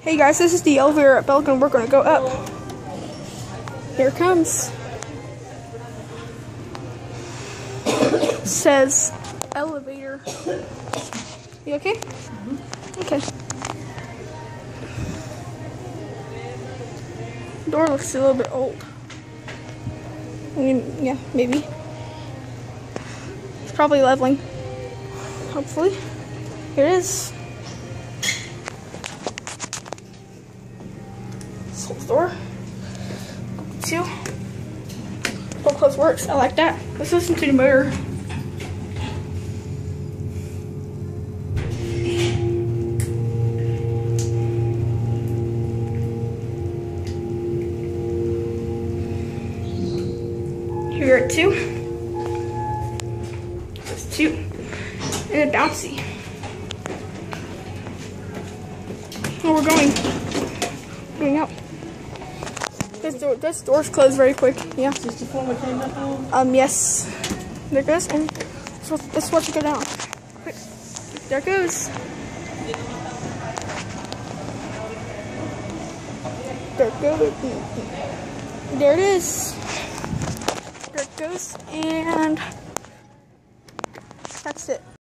Hey guys, this is the elevator at Belgium. We're gonna go up. Here it comes. It says elevator. You okay? Okay. Door looks a little bit old. I mean, yeah, maybe. It's probably leveling. Hopefully. Here it is. This whole door. Two. Full close works. I like that. Let's listen to the motor. Here are two. There's two. And a bouncy. Oh, we're going up. This door's closed very quick. Yeah. Is this the one we came up on? Yes. There it goes. And this wants to go down. Quick. There it goes. There it goes. There it is. There it goes. And that's it.